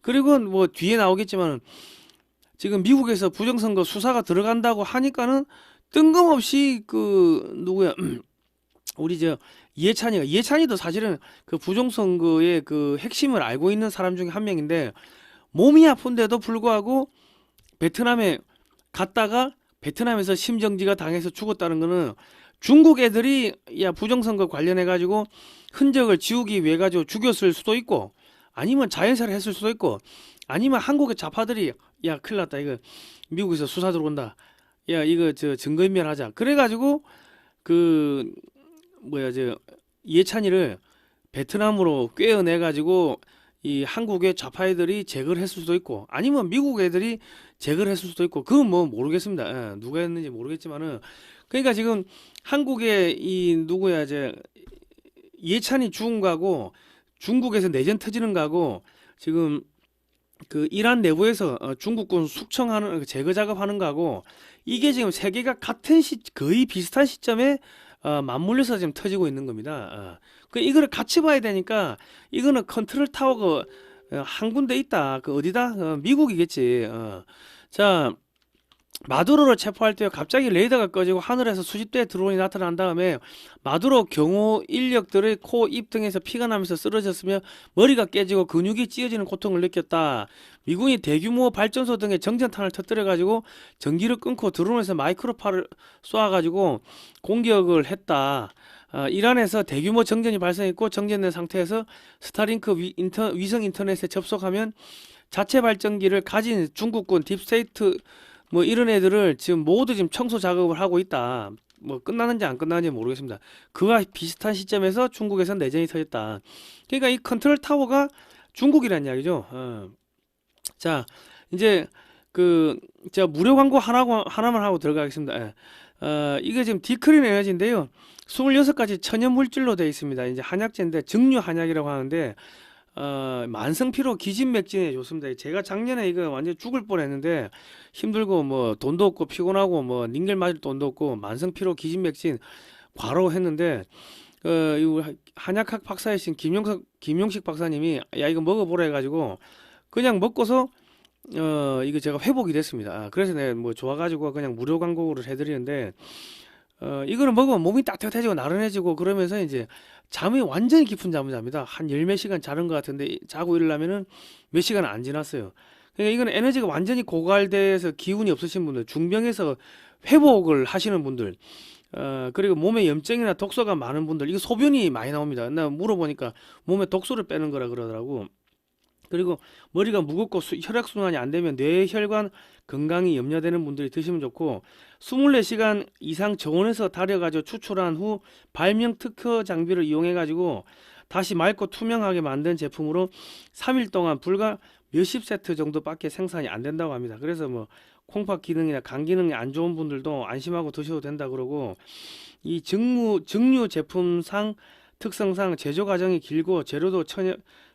그리고 뭐 뒤에 나오겠지만 지금 미국에서 부정선거 수사가 들어간다고 하니까는 뜬금없이 그 누구야 우리 저 이해찬이도 사실은 그 부정선거의 그 핵심을 알고 있는 사람 중에 한 명인데 몸이 아픈데도 불구하고 베트남에 갔다가 베트남에서 심정지가 당해서 죽었다는 거는 중국 애들이 야 부정선거 관련해 가지고 흔적을 지우기 위해 가지고 죽였을 수도 있고 아니면 자연사를 했을 수도 있고 아니면 한국의 좌파들이 야 큰일 났다 이거 미국에서 수사 들어온다 야 이거 저 증거인멸하자 그래 가지고 그 뭐야 저 이해찬이를 베트남으로 꿰어내 가지고 이 한국의 좌파애들이 제거를 했을 수도 있고 아니면 미국 애들이 제거를 했을 수도 있고 그건 뭐 모르겠습니다. 예, 누가 했는지 모르겠지만은 그러니까 지금 한국의 이 누구야 이제 이해찬이 죽은 거하고 중국에서 내전 터지는 거하고 지금 그 이란 내부에서 중국군 숙청하는 그 제거 작업하는 거하고 이게 지금 세계가 같은 거의 비슷한 시점에 맞물려서 지금 터지고 있는 겁니다. 그 이거를 같이 봐야 되니까 이거는 컨트롤 타워가 한 군데 있다. 그 어디다? 미국이겠지. 자, 마두로를 체포할 때 갑자기 레이더가 꺼지고 하늘에서 수십 대의 드론이 나타난 다음에 마두로 경호 인력들의 코, 입 등에서 피가 나면서 쓰러졌으며 머리가 깨지고 근육이 찢어지는 고통을 느꼈다. 미군이 대규모 발전소 등의 정전탄을 터뜨려가지고 전기를 끊고 드론에서 마이크로파를 쏘아가지고 공격을 했다. 이란에서 대규모 정전이 발생했고 정전된 상태에서 스타링크 위성 인터넷에 접속하면 자체 발전기를 가진 중국군 딥스테이트 뭐 이런 애들을 지금 모두 지금 청소 작업을 하고 있다. 뭐 끝나는지 안 끝나는지 모르겠습니다. 그와 비슷한 시점에서 중국에서 내전이 터졌다. 그러니까 이 컨트롤 타워가 중국이란 이야기죠. 자, 이제 그 제가 무료 광고 하나만 하고 들어가겠습니다. 예. 이게 지금 디크린 에너지인데요. 26가지 천연 물질로 되어 있습니다. 이제 한약재인데 증류 한약이라고 하는데 만성피로 기진맥진에 좋습니다. 제가 작년에 이거 완전 죽을 뻔했는데 힘들고 뭐 돈도 없고 피곤하고 뭐 닌겔 맞을 돈도 없고 만성피로 기진맥진 과로 했는데 이 한약학 박사이신 김용식 박사님이 야 이거 먹어보라 해가지고 그냥 먹고서 이거 제가 회복이 됐습니다. 그래서 내가 뭐 좋아가지고 그냥 무료 광고를 해드리는데 이거를 먹으면 몸이 따뜻해지고 나른해지고 그러면서 이제 잠이 완전히 깊은 잠을 잡니다. 한 열 몇 시간 자는 것 같은데 자고 일어나면은 몇 시간 안 지났어요. 그러니까 이거는 에너지가 완전히 고갈돼서 기운이 없으신 분들, 중병에서 회복을 하시는 분들, 그리고 몸에 염증이나 독소가 많은 분들, 이거 소변이 많이 나옵니다. 나 물어보니까 몸에 독소를 빼는 거라 그러더라고. 그리고 머리가 무겁고 혈액순환이 안 되면 뇌혈관 건강이 염려되는 분들이 드시면 좋고 24시간 이상 저온에서 달여가지고 추출한 후 발명 특허 장비를 이용해가지고 다시 맑고 투명하게 만든 제품으로 3일 동안 불과 몇십 세트 정도밖에 생산이 안 된다고 합니다. 그래서 뭐 콩팥 기능이나 간 기능이 안 좋은 분들도 안심하고 드셔도 된다 그러고 이 증류 제품상 특성상 제조 과정이 길고 재료도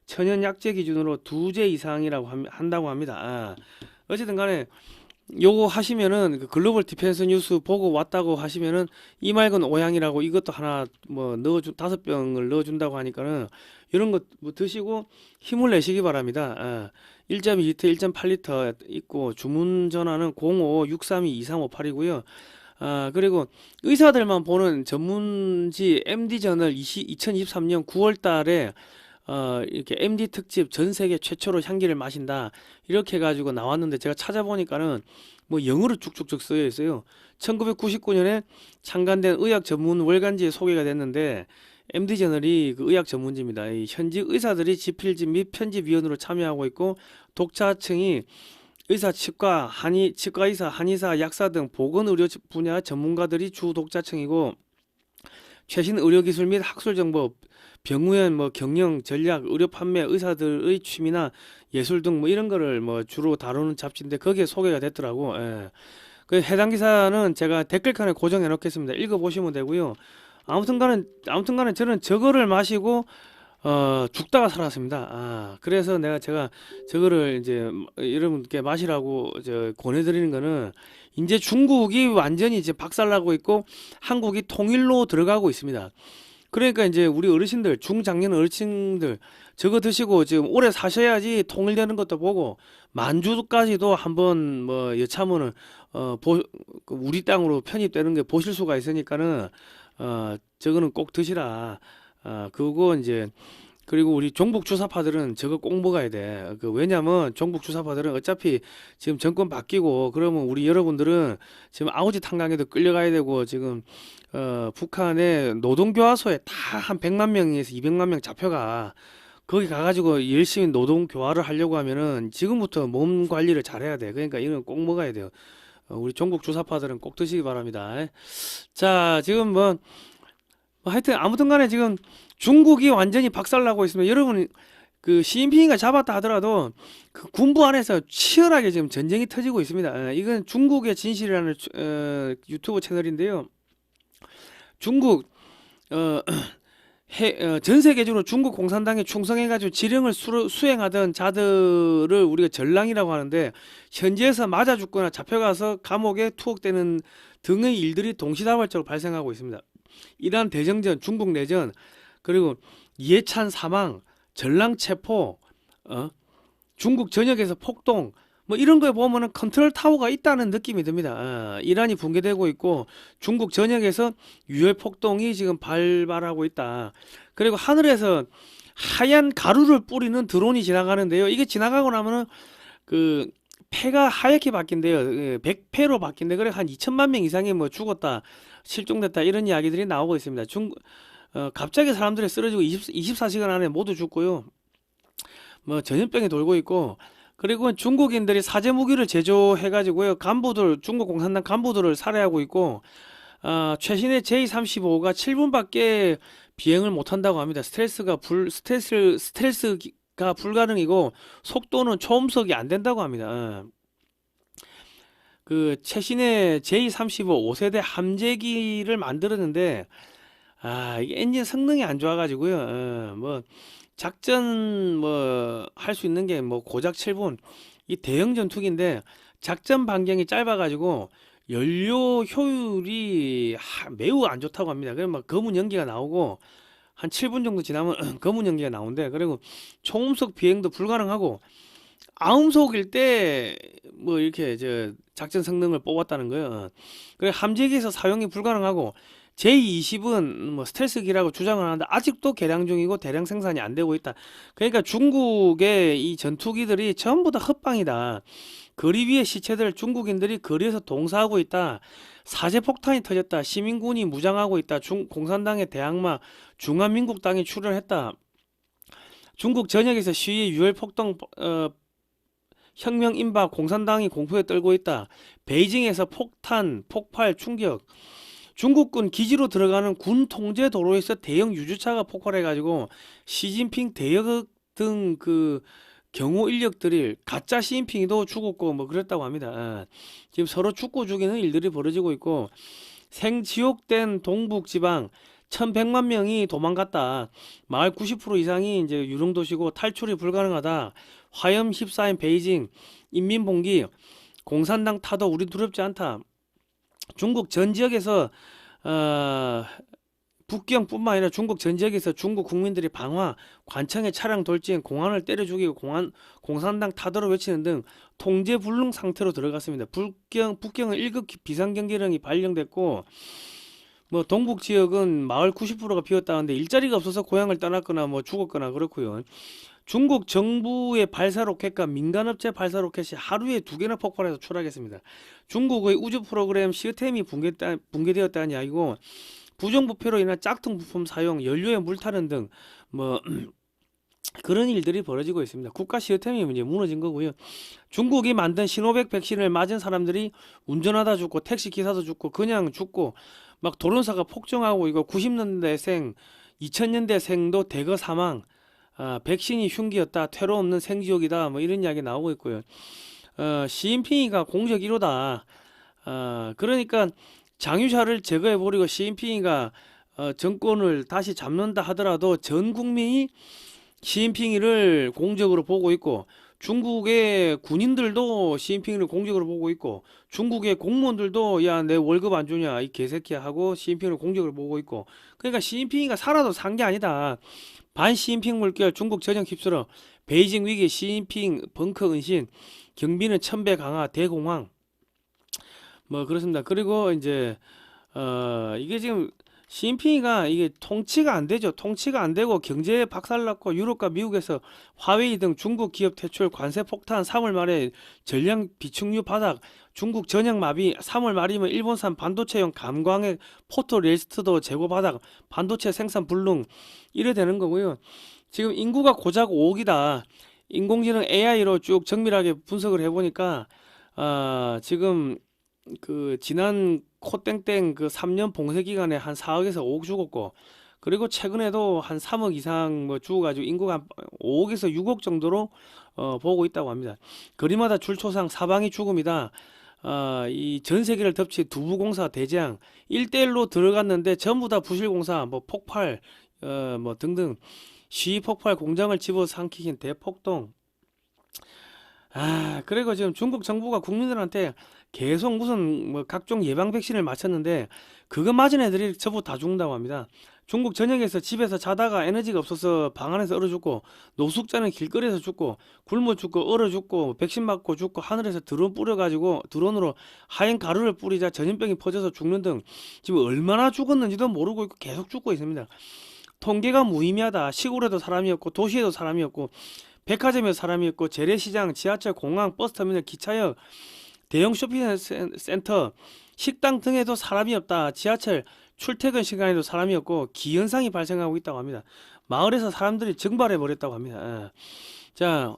천연 약재 기준으로 2제 이상이라고 한다고 합니다. 어쨌든 간에 요거 하시면은 그 글로벌 디펜스 뉴스 보고 왔다고 하시면은 이말건 오양이라고 이것도 하나 뭐 넣어준 5병을 넣어준다고 하니까는 이런 거 뭐 드시고 힘을 내시기 바랍니다. 1.2리터, 1.8리터 있고 주문 전화는 05-632-2358이고요. 그리고 의사들만 보는 전문지 MD저널 2023년 9월 달에 이렇게 MD 특집 전 세계 최초로 향기를 마신다 이렇게 해가지고 나왔는데 제가 찾아보니까는 뭐 영어로 쭉쭉쭉 쓰여 있어요. 1999년에 창간된 의학 전문 월간지에 소개가 됐는데 MD 저널이 그 의학 전문지입니다. 이 현직 의사들이 집필집 및 편집위원으로 참여하고 있고 독자층이 의사, 치과 의사, 한의사, 약사 등 보건의료 분야 전문가들이 주 독자층이고 최신 의료기술 및 학술 정보, 병우연, 뭐 경영, 전략, 의료 판매, 의사들의 취미나 예술 등 뭐 이런 거를 뭐 주로 다루는 잡지인데 거기에 소개가 됐더라고. 예. 그 해당 기사는 제가 댓글칸에 고정해 놓겠습니다. 읽어보시면 되고요. 아무튼간에 저는 저거를 마시고 죽다가 살았습니다. 그래서 제가 저거를 이제 여러분께 마시라고 권해드리는 거는 이제 중국이 완전히 이제 박살나고 있고 한국이 통일로 들어가고 있습니다. 그러니까 이제 우리 어르신들, 중장년 어르신들 저거 드시고 지금 오래 사셔야지 통일되는 것도 보고 만주까지도 한번 뭐 여차하면은 그 우리 땅으로 편입되는 게 보실 수가 있으니까는 저거는 꼭 드시라. 그거 이제 그리고 우리 종북 주사파들은 저거 꼭 먹어야 돼. 왜냐면 종북 주사파들은 어차피 지금 정권 바뀌고 그러면 우리 여러분들은 지금 아우지 탄광에도 끌려가야 되고 지금 북한의 노동교화소에 다 한 100만 명에서 200만 명 잡혀가. 거기 가가지고 열심히 노동 교화를 하려고 하면은 지금부터 몸 관리를 잘해야 돼. 그러니까 이건 꼭 먹어야 돼요. 우리 종북 주사파들은 꼭 드시기 바랍니다. 자, 지금 뭐 하여튼 아무튼 간에 지금 중국이 완전히 박살나고 있습니다. 여러분 그 시진핑이가 잡았다 하더라도 그 군부 안에서 치열하게 지금 전쟁이 터지고 있습니다. 이건 중국의 진실이라는 유튜브 채널인데요. 중국 전 세계적으로 중국 공산당에 충성해가지고 지령을 수행하던 자들을 우리가 전랑이라고 하는데 현지에서 맞아 죽거나 잡혀가서 감옥에 투옥되는 등의 일들이 동시다발적으로 발생하고 있습니다. 이란 대정전, 중국 내전, 그리고 예찬 사망, 전랑 체포, 중국 전역에서 폭동, 뭐 이런 거에 보면은 컨트롤 타워가 있다는 느낌이 듭니다. 이란이 붕괴되고 있고 중국 전역에서 유혈 폭동이 지금 발발하고 있다. 그리고 하늘에서 하얀 가루를 뿌리는 드론이 지나가는데요. 이게 지나가고 나면은 그 폐가 하얗게 바뀐대요. 백폐로 바뀐대. 그래 한 2천만 명 이상이 뭐 죽었다, 실종됐다 이런 이야기들이 나오고 있습니다. 갑자기 사람들이 쓰러지고 24시간 안에 모두 죽고요. 뭐 전염병이 돌고 있고, 그리고 중국인들이 사제 무기를 제조해가지고요, 중국 공산당 간부들을 살해하고 있고, 최신의 J-35가 7분밖에 비행을 못한다고 합니다. 스트레스가 불가능이고 속도는 초음속이 안 된다고 합니다. 그 최신의 J-35 5세대 함재기를 만들었는데 이게 엔진 성능이 안 좋아가지고요. 뭐 작전 뭐 할 수 있는 게 뭐 고작 7분. 이 대형 전투기인데 작전 반경이 짧아가지고 연료 효율이 매우 안 좋다고 합니다. 그래서 막 검은 연기가 나오고 한 7분 정도 지나면 검은 연기가 나오는데, 그리고 초음속 비행도 불가능하고 아음속일 때 뭐 이렇게 작전 성능을 뽑았다는 거예요. 그래 함재기에서 사용이 불가능하고 J-20은 뭐 스텔스기라고 주장을 하는데 아직도 개량 중이고 대량 생산이 안 되고 있다. 그러니까 중국의 이 전투기들이 전부 다 헛방이다. 거리 위의 시체들 중국인들이 거리에서 동사하고 있다. 사제폭탄이 터졌다. 시민군이 무장하고 있다. 공산당의 대항마 중화민국당이 출현했다. 중국 전역에서 시위 유혈 폭동 혁명 임박, 공산당이 공포에 떨고 있다. 베이징에서 폭탄, 폭발, 충격. 중국군 기지로 들어가는 군 통제 도로에서 대형 유주차가 폭발해가지고 시진핑 대역 등 그 경호 인력들이 가짜 시진핑이도 죽었고 뭐 그랬다고 합니다. 지금 서로 죽고 죽이는 일들이 벌어지고 있고, 생지옥된 동북지방 1100만 명이 도망갔다. 마을 90% 이상이 이제 유령도시고 탈출이 불가능하다. 화염 휩싸인 베이징, 인민봉기, 공산당 타도 우리 두렵지 않다. 중국 전 지역에서 북경뿐만 아니라 중국 전 지역에서 중국 국민들이 방화, 관청의 차량 돌진, 공안을 때려 죽이고 공산당 타도를 외치는 등 통제 불능 상태로 들어갔습니다. 북경은 1급 비상경계령이 발령됐고, 뭐 동북 지역은 마을 90%가 비었다는데 일자리가 없어서 고향을 떠났거나 뭐 죽었거나 그렇고요. 중국 정부의 발사 로켓과 민간업체 발사 로켓이 하루에 2개나 폭발해서 추락했습니다. 중국의 우주 프로그램 시스템이 붕괴되었다는 이야기고, 부정부패로 인한 짝퉁 부품 사용, 연료에 물 타는 등 뭐 그런 일들이 벌어지고 있습니다. 국가 시스템이 이제 무너진 거고요. 중국이 만든 시노백 백신을 맞은 사람들이 운전하다 죽고 택시 기사도 죽고 그냥 죽고 막 도론사가 폭증하고, 이거 90년대생, 2000년대생도 대거 사망. 백신이 흉기였다, 퇴로 없는 생지옥이다, 뭐 이런 이야기 나오고 있고요. 시진핑이가 공적 1호다. 그러니까 장유샤를 제거해버리고 시진핑이가 정권을 다시 잡는다 하더라도 전 국민이 시진핑이를 공적으로 보고 있고, 중국의 군인들도 시진핑을 공적으로 보고 있고 중국의 공무원들도 야 내 월급 안 주냐 이 개새끼야 하고 시진핑을 공적으로 보고 있고 그러니까 시진핑이가 살아도 산 게 아니다. 반 시진핑 물결 중국 전역 휩쓸어 베이징 위기 시진핑 벙커 은신 경비는 천배 강화 대공황 뭐 그렇습니다. 그리고 이제 이게 지금 시진핑이가 이게 통치가 안 되죠. 통치가 안 되고 경제 박살났고 유럽과 미국에서 화웨이 등 중국 기업 퇴출 관세 폭탄 3월 말에 전량 비축유 바닥 중국 전역 마비 3월 말이면 일본산 반도체용 감광액 포토레스트도 재고 바닥 반도체 생산 불능 이래 되는 거고요. 지금 인구가 고작 5억이다. 인공지능 AI로 쭉 정밀하게 분석을 해보니까 지금 그 지난 코땡땡 그 3년 봉쇄 기간에 한 4억에서 5억 죽었고 그리고 최근에도 한 3억 이상 뭐 죽어가지고 인구가 한 5억에서 6억 정도로 보고 있다고 합니다. 거리마다 줄초상 사방이 죽음이다. 이 전 세계를 덮친 두부공사 대재앙 1대1로 들어갔는데 전부 다 부실공사 뭐 폭발 뭐 등등 시폭발 공장을 집어삼키긴 대폭동 그리고 지금 중국 정부가 국민들한테 계속 무슨 뭐 각종 예방 백신을 맞췄는데 그거 맞은 애들이 전부 다 죽는다고 합니다. 중국 전역에서 집에서 자다가 에너지가 없어서 방 안에서 얼어 죽고 노숙자는 길거리에서 죽고 굶어 죽고 얼어 죽고 백신 맞고 죽고 하늘에서 드론 뿌려가지고 드론으로 하얀 가루를 뿌리자 전염병이 퍼져서 죽는 등 지금 얼마나 죽었는지도 모르고 있고 계속 죽고 있습니다. 통계가 무의미하다. 시골에도 사람이 없고 도시에도 사람이 없고 백화점에 사람이 없고 재래시장, 지하철, 공항, 버스터미널, 기차역, 대형 쇼핑센터, 식당 등에도 사람이 없다. 지하철 출퇴근 시간에도 사람이 없고 기현상이 발생하고 있다고 합니다. 마을에서 사람들이 증발해 버렸다고 합니다. 자,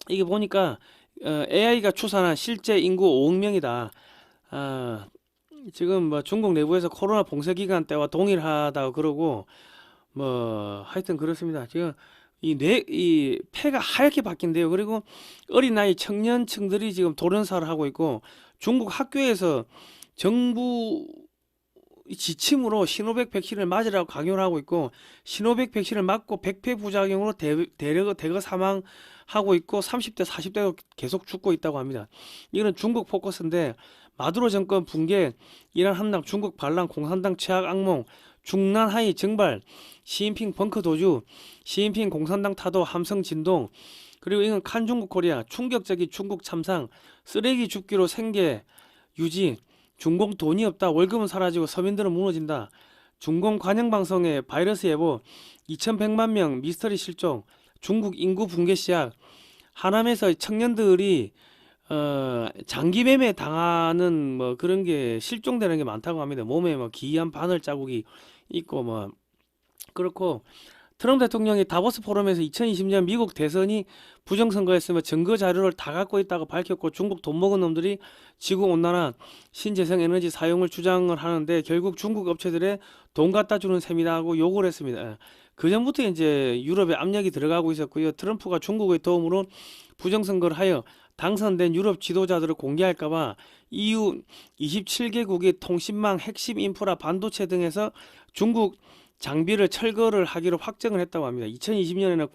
이게 보니까 AI가 추산한 실제 인구 5억 명이다. 지금 뭐 중국 내부에서 코로나 봉쇄 기간 때와 동일하다고 그러고 뭐 하여튼 그렇습니다. 지금 이 폐가 하얗게 바뀐대요. 그리고 어린 나이 청년층들이 지금 돌연사를 하고 있고 중국 학교에서 정부 지침으로 시노백 백신을 맞으라고 강요를 하고 있고 시노백 백신을 맞고 백폐 부작용으로 대거 사망하고 있고 30대 40대가 계속 죽고 있다고 합니다. 이거는 중국 포커스인데 마두로 정권 붕괴 이란 함락 중국 반란 공산당 최악 악몽 중난 하이 증발 시진핑 벙커 도주 시진핑 공산당 타도 함성 진동 그리고 이건 칸 중국 코리아 충격적인 중국 참상 쓰레기 줍기로 생계 유지 중공 돈이 없다 월급은 사라지고 서민들은 무너진다 중공 관영방송의 바이러스 예보 2100만 명 미스터리 실종 중국 인구 붕괴 시작 하남에서 청년들이 장기매매 당하는 뭐 그런 게 실종되는 게 많다고 합니다. 몸에 뭐 기이한 바늘 자국이 있고 뭐 그렇고 트럼프 대통령이 다보스 포럼에서 2020년 미국 대선이 부정선거였으며 증거 자료를 다 갖고 있다고 밝혔고 중국 돈 먹은 놈들이 지구 온난화 신재생 에너지 사용을 주장을 하는데 결국 중국 업체들의 돈 갖다 주는 셈이다 하고 욕을 했습니다. 그 전부터 이제 유럽에 압력이 들어가고 있었고요. 트럼프가 중국의 도움으로 부정선거를 하여 당선된 유럽 지도자들을 공개할까봐 EU 27개국의 통신망 핵심 인프라 반도체 등에서 중국 장비를 철거를 하기로 확정을 했다고 합니다. 2020년에는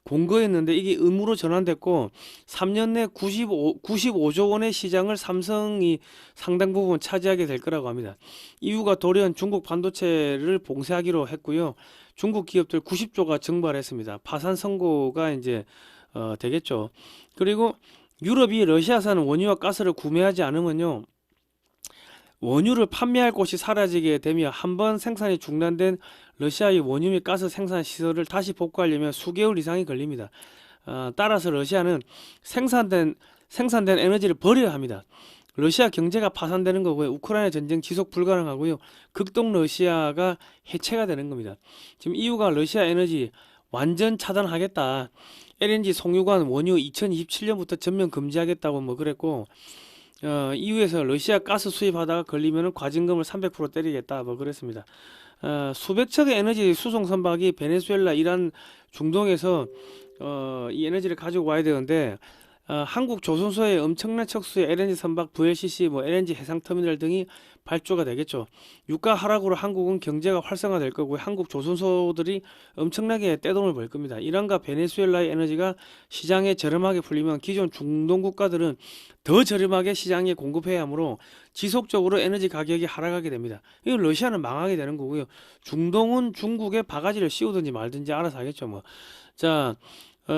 공거였는데 이게 의무로 전환됐고 3년 내 95조 원의 시장을 삼성이 상당 부분 차지하게 될 거라고 합니다. EU가 돌연 중국 반도체를 봉쇄하기로 했고요. 중국 기업들 90조가 증발했습니다. 파산 선고가 이제 되겠죠. 그리고 유럽이 러시아산 원유와 가스를 구매하지 않으면요. 원유를 판매할 곳이 사라지게 되며 한번 생산이 중단된 러시아의 원유 및 가스 생산 시설을 다시 복구하려면 수개월 이상이 걸립니다. 따라서 러시아는 생산된 에너지를 버려야 합니다. 러시아 경제가 파산되는 거고요. 우크라이나 전쟁 지속 불가능하고요. 극동 러시아가 해체가 되는 겁니다. 지금 EU가 러시아 에너지 완전 차단하겠다. LNG 송유관 원유 2027년부터 전면 금지하겠다고 뭐 그랬고 EU에서 러시아 가스 수입하다가 걸리면 과징금을 300% 때리겠다 뭐 그랬습니다. 수백 척의 에너지 수송 선박이 베네수엘라, 이란, 중동에서 이 에너지를 가지고 와야 되는데 한국 조선소의 엄청난 척수의 LNG 선박, VLCC, LNG 해상터미널 등이 발주가 되겠죠. 유가 하락으로 한국은 경제가 활성화될 거고 한국 조선소들이 엄청나게 떼돈을 벌 겁니다. 이란과 베네수엘라의 에너지가 시장에 저렴하게 풀리면 기존 중동 국가들은 더 저렴하게 시장에 공급해야 하므로 지속적으로 에너지 가격이 하락하게 됩니다. 이거 러시아는 망하게 되는 거고요. 중동은 중국에 바가지를 씌우든지 말든지 알아서 하겠죠. 자,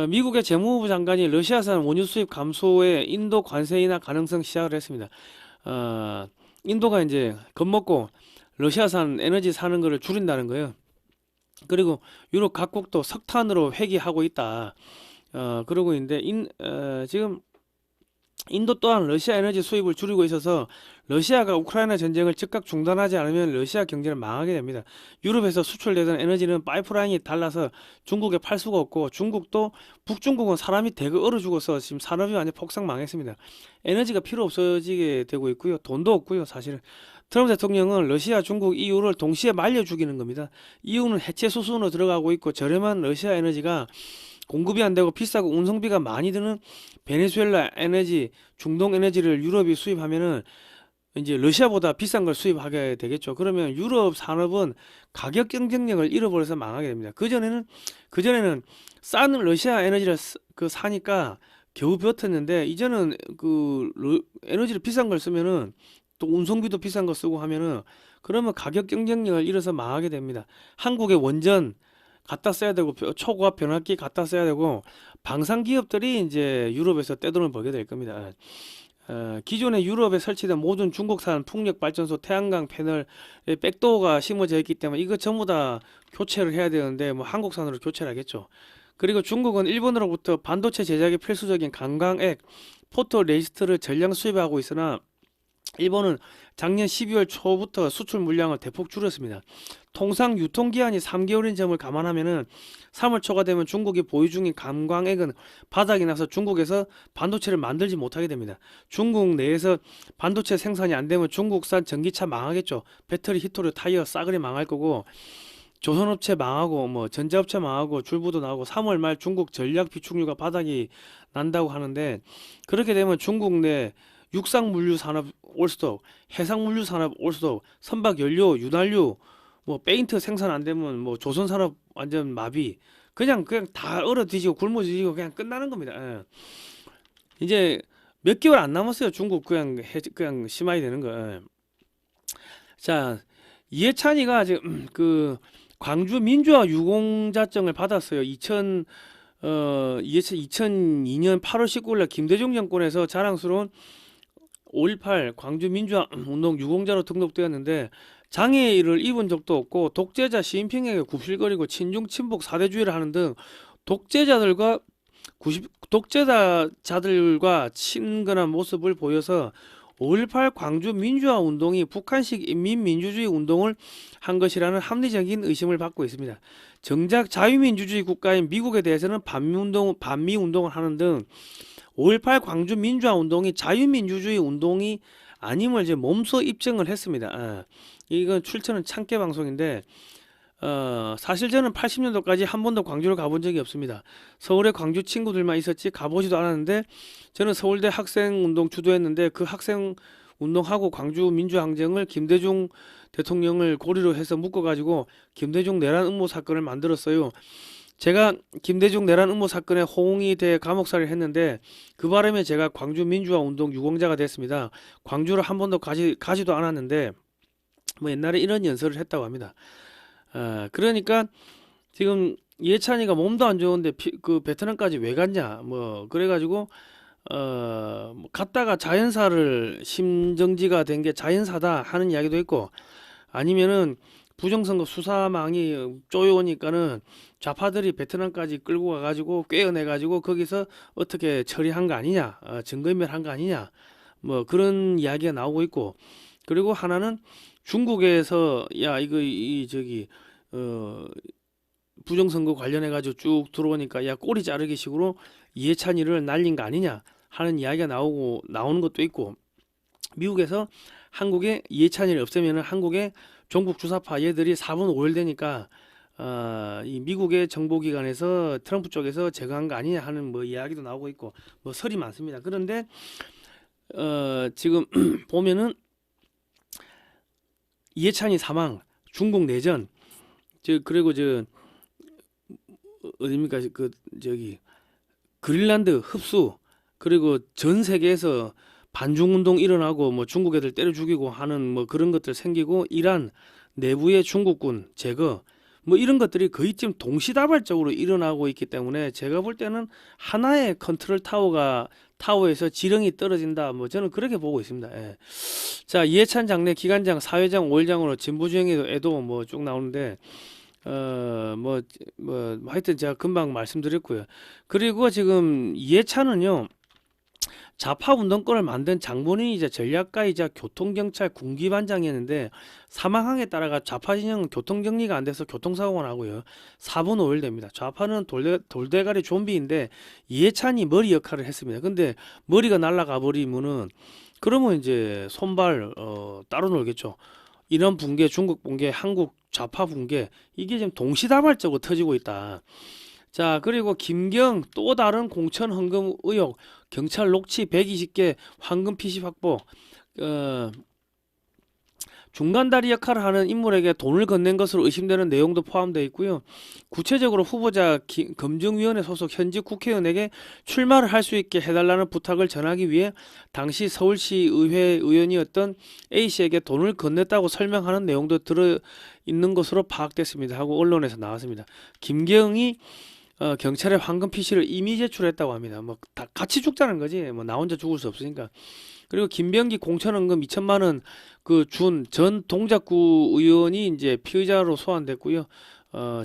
미국의 재무부 장관이 러시아산 원유 수입 감소에 인도 관세 인하 가능성 시작을 했습니다. 인도가 이제 겁먹고 러시아산 에너지 사는 거를 줄인다는 거예요. 그리고 유럽 각국도 석탄으로 회귀하고 있다. 그러고 있는데 지금 인도 또한 러시아 에너지 수입을 줄이고 있어서 러시아가 우크라이나 전쟁을 즉각 중단하지 않으면 러시아 경제는 망하게 됩니다. 유럽에서 수출되던 에너지는 파이프라인이 달라서 중국에 팔 수가 없고 중국도 북중국은 사람이 대거 얼어 죽어서 지금 산업이 완전 폭삭 망했습니다. 에너지가 필요 없어지게 되고 있고요. 돈도 없고요. 사실은 트럼프 대통령은 러시아, 중국, EU를 동시에 말려 죽이는 겁니다. EU는 해체 수순으로 들어가고 있고 저렴한 러시아 에너지가 공급이 안 되고 비싸고 운송비가 많이 드는 베네수엘라 에너지, 중동 에너지를 유럽이 수입하면은 이제 러시아보다 비싼 걸 수입하게 되겠죠. 그러면 유럽 산업은 가격 경쟁력을 잃어버려서 망하게 됩니다. 그전에는 싼 러시아 에너지를 사니까 겨우 버텼는데 이제는 에너지를 비싼 걸 쓰면은 또 운송비도 비싼 거 쓰고 하면은 그러면 가격 경쟁력을 잃어서 망하게 됩니다. 한국의 원전 갖다 써야 되고 초고압 변압기 갖다 써야 되고 방산 기업들이 이제 유럽에서 떼돈을 벌게 될 겁니다. 기존에 유럽에 설치된 모든 중국산 풍력 발전소 태양광 패널에 백도어가 심어져 있기 때문에 이거 전부 다 교체를 해야 되는데 한국산으로 교체를 하겠죠. 그리고 중국은 일본으로부터 반도체 제작에 필수적인 강광액 포토레지스트를 전량 수입하고 있으나 일본은 작년 12월 초부터 수출 물량을 대폭 줄였습니다. 통상 유통기한이 3개월인 점을 감안하면은 3월 초가 되면 중국이 보유 중인 감광액은 바닥이 나서 중국에서 반도체를 만들지 못하게 됩니다. 중국 내에서 반도체 생산이 안 되면 중국산 전기차 망하겠죠. 배터리, 히토류, 타이어 싸그리 망할 거고 조선업체 망하고 전자업체 망하고 줄부도 나오고 3월 말 중국 전략 비축유가 바닥이 난다고 하는데 그렇게 되면 중국 내 육상물류 산업 올스톱, 해상물류 산업 올스톱, 선박 연료, 윤활유, 페인트 생산 안 되면 조선 산업 완전 마비. 그냥 다 얼어 뒤지고 굶어 뒤지고 그냥 끝나는 겁니다. 예. 이제 몇 개월 안 남았어요. 중국 그냥 심하게 되는 거. 예. 자, 이해찬이가 지금 광주 민주화 유공자증을 받았어요. 2002년 8월 19일 날 김대중 정권에서 자랑스러운 5.18 광주 민주화 운동 유공자로 등록되었는데 장애를 입은 적도 없고 독재자 시진핑에게 굽실거리고 친중 친북 사대주의를 하는 등 독재자들과 친근한 모습을 보여서 5.18 광주 민주화 운동이 북한식 인민민주주의 운동을 한 것이라는 합리적인 의심을 받고 있습니다. 정작 자유민주주의 국가인 미국에 대해서는 반미 운동을 하는 등 5.18 광주 민주화 운동이 자유민주주의 운동이 아님을 이제 몸소 입증을 했습니다. 이건 출처는 창깨 방송인데 사실 저는 80년도까지 한 번도 광주를 가본 적이 없습니다. 서울에 광주 친구들만 있었지 가보지도 않았는데 저는 서울대 학생운동 주도했는데 그 학생운동하고 광주 민주항쟁을 김대중 대통령을 고리로 해서 묶어가지고 김대중 내란 음모 사건을 만들었어요. 제가 김대중 내란 음모 사건에 호응이 돼 감옥살이를 했는데 그 바람에 제가 광주 민주화 운동 유공자가 됐습니다. 광주를 한 번도 가지도 않았는데 옛날에 이런 연설을 했다고 합니다. 그러니까 지금 이해찬이가 몸도 안 좋은데 베트남까지 왜 갔냐 그래가지고 갔다가 자연사를 심정지가 된 게 자연사다 하는 이야기도 있고 아니면은 부정선거 수사망이 쪼여오니까는 좌파들이 베트남까지 끌고 가가지고 꿰어내가지고 거기서 어떻게 처리한 거 아니냐, 증거인멸한 거 아니냐, 그런 이야기가 나오고 있고, 그리고 하나는 중국에서 부정선거 관련해가지고 쭉 들어오니까 꼬리 자르기 식으로 이해찬이를 날린 거 아니냐 하는 이야기가 나오는 것도 있고, 미국에서 한국에 이해찬이를 없애면은 한국에 종북 주사파 얘들이 4분 5일 되니까 이 미국의 정보기관에서 트럼프 쪽에서 제거한 거 아니냐 하는 뭐 이야기도 나오고 있고 뭐 설이 많습니다. 그런데 지금 보면은 이해찬이 사망, 중국 내전, 그리고 어딥니까 그 저기 그린란드 흡수, 그리고 전 세계에서 반중운동 일어나고 뭐 중국 애들 때려 죽이고 하는 뭐 그런 것들 생기고, 이란 내부의 중국군 제거, 뭐 이런 것들이 거의 지금 동시다발적으로 일어나고 있기 때문에 제가 볼 때는 하나의 컨트롤 타워에서 지령이 떨어진다, 뭐 저는 그렇게 보고 있습니다. 예. 자, 이해찬 장례 기관장, 사회장, 5일장으로 진부주행에도 뭐 쭉 나오는데 하여튼 제가 금방 말씀드렸고요. 그리고 지금 이해찬은요, 좌파 운동권을 만든 장본인이자 전략가이자 교통경찰 군기반장이었는데 사망항에 따라가 좌파 진영은 교통정리가 안 돼서 교통사고가 나고요. 4분 5일 됩니다. 좌파는 돌대가리 좀비인데 이해찬이 머리 역할을 했습니다. 근데 머리가 날아가 버리면은 그러면 이제 손발 따로 놀겠죠. 이런 붕괴, 중국 붕괴, 한국 좌파 붕괴, 이게 지금 동시다발적으로 터지고 있다. 자, 그리고 김경 또 다른 공천 헌금 의혹, 경찰 녹취 120개, 황금 PC 확보, 어, 중간다리 역할을 하는 인물에게 돈을 건넨 것으로 의심되는 내용도 포함되어 있고요. 구체적으로 후보자 검증위원회 소속 현직 국회의원에게 출마를 할 수 있게 해달라는 부탁을 전하기 위해 당시 서울시 의회 의원이었던 A씨에게 돈을 건넸다고 설명하는 내용도 들어있는 것으로 파악됐습니다 하고 언론에서 나왔습니다. 김경이 경찰에 황금 PC를 이미 제출했다고 합니다. 뭐 다 같이 죽자는 거지. 뭐 나 혼자 죽을 수 없으니까. 그리고 김병기 공천원금 2천만 원 그 준 전 동작구 의원이 이제 피의자로 소환됐고요.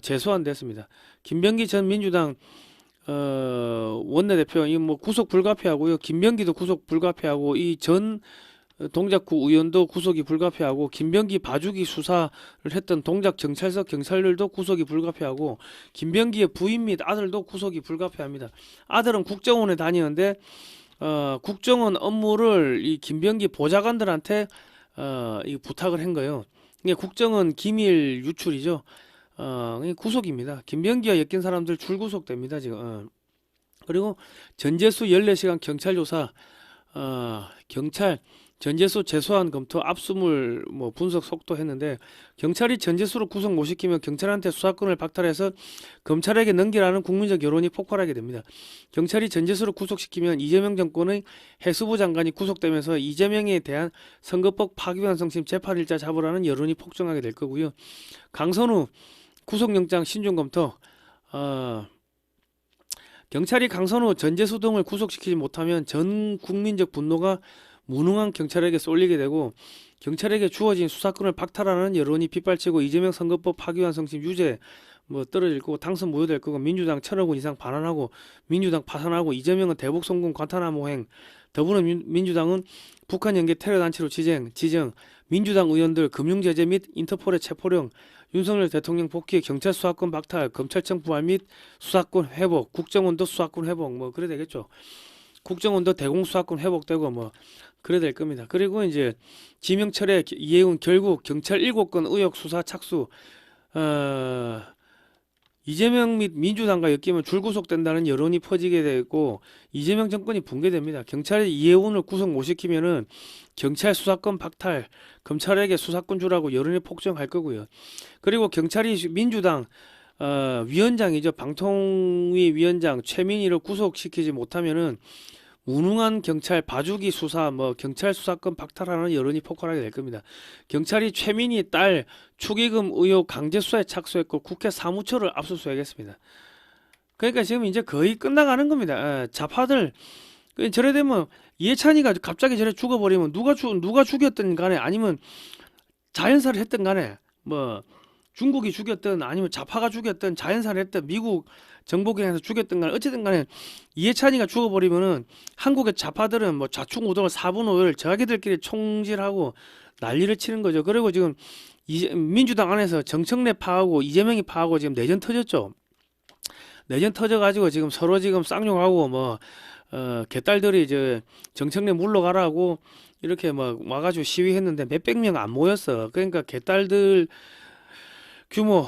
재소환됐습니다. 김병기 전 민주당 원내대표 이 뭐 구속 불가피하고요. 김병기도 구속 불가피하고 이 전 동작구 의원도 구속이 불가피하고, 김병기 봐주기 수사를 했던 동작 경찰서 경찰들도 구속이 불가피하고, 김병기의 부인 및 아들도 구속이 불가피합니다. 아들은 국정원에 다니는데 국정원 업무를 이 김병기 보좌관들한테 이 부탁을 한 거예요. 이게 국정원 기밀 유출이죠. 이게 구속입니다. 김병기와 엮인 사람들 줄구속됩니다 지금. 그리고 전재수 14시간 경찰 조사, 경찰 전재수 재소환 검토 압수물 뭐 분석 속도 했는데, 경찰이 전재수를 구속 못 시키면 경찰한테 수사권을 박탈해서 검찰에게 넘기라는 국민적 여론이 폭발하게 됩니다. 경찰이 전재수를 구속시키면 이재명 정권의 해수부 장관이 구속되면서 이재명에 대한 선거법 파기환 성심 재판일자 잡으라는 여론이 폭증하게 될 거고요. 강선우 구속영장 신중 검토, 경찰이 강선우 전재수 등을 구속시키지 못하면 전 국민적 분노가 무능한 경찰에게 쏠리게 되고, 경찰에게 주어진 수사권을 박탈하는 여론이 빗발치고 이재명 선거법 파기환 성심 유죄 뭐 떨어질 거고, 당선 무효될 거고, 민주당 1,000억 원 이상 반환하고 민주당 파산하고, 이재명은 대북 송금 관타나모행, 더불어민주당은 북한 연계 테러 단체로 지정, 민주당 의원들 금융제재 및 인터폴의 체포령, 윤석열 대통령 복귀, 경찰 수사권 박탈, 검찰청 부활 및 수사권 회복, 국정원도 수사권 회복, 뭐 그래 되겠죠. 국정원도 대공수사권 회복되고 뭐 그래 될 겁니다. 그리고 이제 지명철의 이해운 결국 경찰 7건 의혹 수사 착수, 이재명 및 민주당과 엮이면 줄구속된다는 여론이 퍼지게 되고 이재명 정권이 붕괴됩니다. 경찰이 이해운을 구속 못 시키면은 경찰 수사권 박탈, 검찰에게 수사권 주라고 여론이 폭증할 거고요. 그리고 경찰이 민주당 위원장이죠. 방통위 위원장 최민희를 구속시키지 못하면은 무능한 경찰 봐주기 수사, 뭐 경찰 수사권 박탈하는 여론이 폭발하게 될 겁니다. 경찰이 최민희 딸 축의금 의혹 강제 수사에 착수했고 국회 사무처를 압수수색했습니다. 그러니까 지금 이제 거의 끝나가는 겁니다. 좌파들 저래 되면 이해찬이가 갑자기 저래 죽어버리면 누가 죽였든 간에, 아니면 자연사를 했든 간에, 뭐 중국이 죽였든 아니면 좌파가 죽였든 자연사를 했든 미국 정보기관에서 죽였든 간에 어쨌든 간에 이해찬이가 죽어버리면은 한국의 좌파들은 뭐 좌충우돌 4분 5일 자기들끼리 총질하고 난리를 치는 거죠. 그리고 지금 민주당 안에서 정청래 파하고 이재명이 파하고 지금 내전 터졌죠. 내전 터져가지고 지금 서로 지금 쌍욕하고 뭐 개딸들이 이제 정청래 물러가라고 이렇게 막 와가지고 시위했는데 몇백 명 안 모였어. 그러니까 개딸들 규모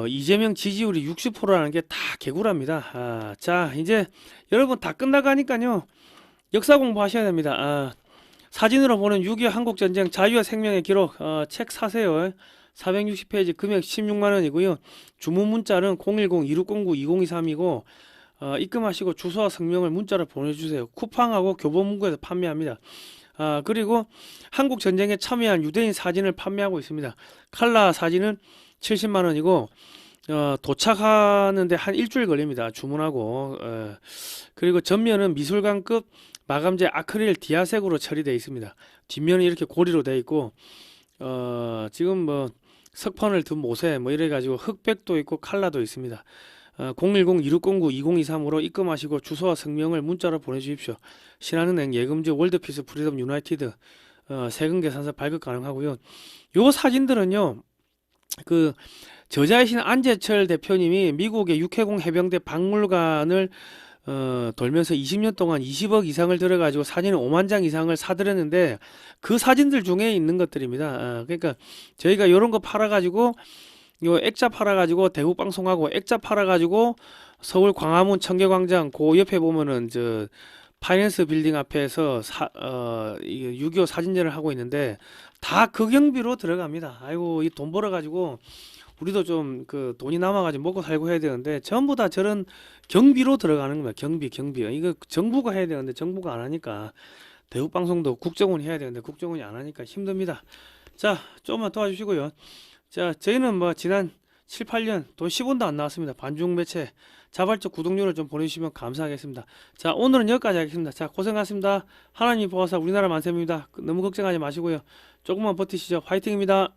이재명 지지율이 60%라는 게 다 개구라입니다. 자, 이제 여러분 다 끝나가니까요. 역사 공부하셔야 됩니다. 사진으로 보는 6.25 한국전쟁 자유와 생명의 기록 책 사세요. 460페이지 금액 16만 원이고요. 주문 문자는 010-2609-2023이고 입금하시고 주소와 성명을 문자로 보내주세요. 쿠팡하고 교보문고에서 판매합니다. 그리고 한국 전쟁에 참여한 유대인 사진을 판매하고 있습니다. 칼라 사진은 70만 원이고 도착하는데 한 일주일 걸립니다. 주문하고 그리고 전면은 미술관급 마감재 아크릴 디아색으로 처리되어 있습니다. 뒷면은 이렇게 고리로 되어 있고 지금 뭐 석판을 든 못에 뭐 이래 가지고 흑백도 있고 칼라도 있습니다. 010-2609-2023으로 입금하시고 주소와 성명을 문자로 보내주십시오. 신한은행 예금지 월드피스 프리덤 유나이티드 세금 계산서 발급 가능하고요. 요 사진들은요. 그 저자이신 안재철 대표님이 미국의 육해공 해병대 박물관을 돌면서 20년 동안 20억 이상을 들여가지고 사진을 5만 장 이상을 사들였는데 그 사진들 중에 있는 것들입니다. 그러니까 저희가 이런 거 팔아가지고 요 액자 팔아가지고 대북 방송하고 액자 팔아가지고 서울 광화문 청계광장 그 옆에 보면은 저 파이낸스 빌딩 앞에서 6.25 사진전을 하고 있는데 다 그 경비로 들어갑니다. 아이고 이 돈 벌어가지고 우리도 좀 그 돈이 남아가지고 먹고 살고 해야 되는데 전부 다 저런 경비로 들어가는 겁니다. 경비. 이거 정부가 해야 되는데 정부가 안 하니까 대북 방송도 국정원이 해야 되는데 국정원이 안 하니까 힘듭니다. 자, 조금만 도와주시고요. 자, 저희는 뭐 지난 7, 8년 돈 10원도 안 나왔습니다. 반중 매체 자발적 구독료를 좀 보내주시면 감사하겠습니다. 자, 오늘은 여기까지 하겠습니다. 자, 고생하셨습니다. 하나님 보호사 우리나라 만세입니다. 너무 걱정하지 마시고요. 조금만 버티시죠. 화이팅입니다.